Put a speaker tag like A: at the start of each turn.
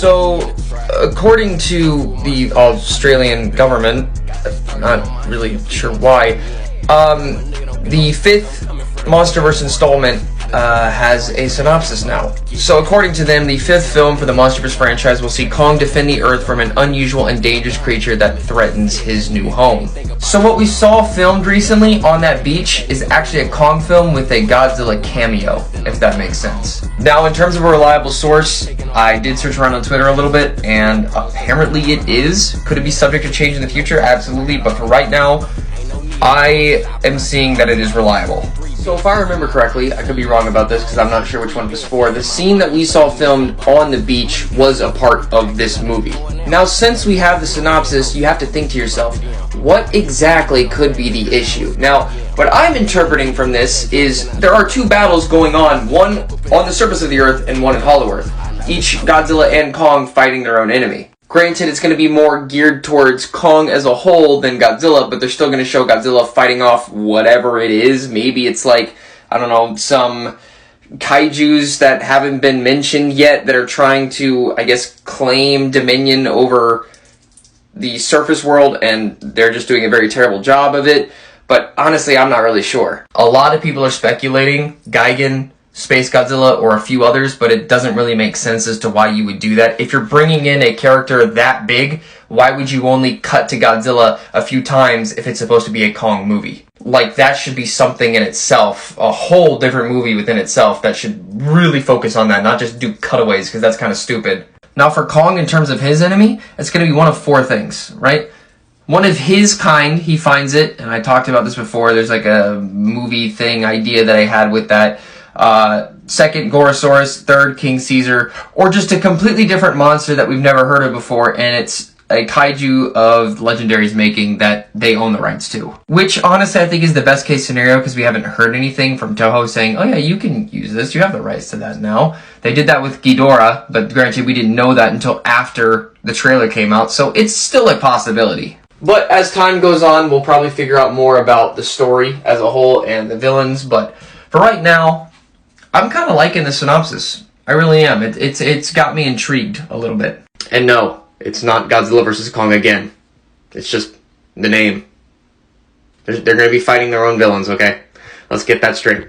A: So, according to the Australian government, not really sure why, the fifth MonsterVerse installment has a synopsis now. So according to them, the fifth film for the MonsterVerse franchise will see Kong defend the Earth from an unusual and dangerous creature that threatens his new home. So what we saw filmed recently on that beach is actually a Kong film with a Godzilla cameo, if that makes sense. Now, in terms of a reliable source, I did search around on Twitter a little bit, and apparently it is. Could it be subject to change in the future? Absolutely, but for right now, I am seeing that it is reliable. So if I remember correctly, I could be wrong about this because I'm not sure which one it was for, the scene that we saw filmed on the beach was a part of this movie. Now, since we have the synopsis, you have to think to yourself, what exactly could be the issue? Now, what I'm interpreting from this is there are two battles going on, one on the surface of the Earth and one in Hollow Earth, each Godzilla and Kong fighting their own enemy. Granted, it's going to be more geared towards Kong as a whole than Godzilla, but they're still going to show Godzilla fighting off whatever it is. Maybe it's like, I don't know, some kaijus that haven't been mentioned yet that are trying to, I guess, claim dominion over the surface world, and they're just doing a very terrible job of it. But honestly, I'm not really sure. A lot of people are speculating Gigan, Space Godzilla, or a few others, but it doesn't really make sense as to why you would do that. If you're bringing in a character that big, why would you only cut to Godzilla a few times if it's supposed to be a Kong movie? Like, that should be something in itself, a whole different movie within itself that should really focus on that, not just do cutaways, because that's kind of stupid. Now for Kong, in terms of his enemy, it's going to be one of four things, right? One of his kind, he finds it, and I talked about this before, there's like a movie thing idea that I had with that. Second, Gorosaurus. Third, King Caesar. Or just a completely different monster that we've never heard of before, and it's a kaiju of Legendary's making that they own the rights to. Which, honestly, I think is the best case scenario, because we haven't heard anything from Toho saying, oh yeah, you can use this, you have the rights to that now. They did that with Ghidorah, but granted, we didn't know that until after the trailer came out, so it's still a possibility. But as time goes on, we'll probably figure out more about the story as a whole and the villains, but for right now, I'm kind of liking the synopsis. I really am. It's got me intrigued a little bit. And no, it's not Godzilla vs. Kong again. It's just the name. They're going to be fighting their own villains, okay? Let's get that straight.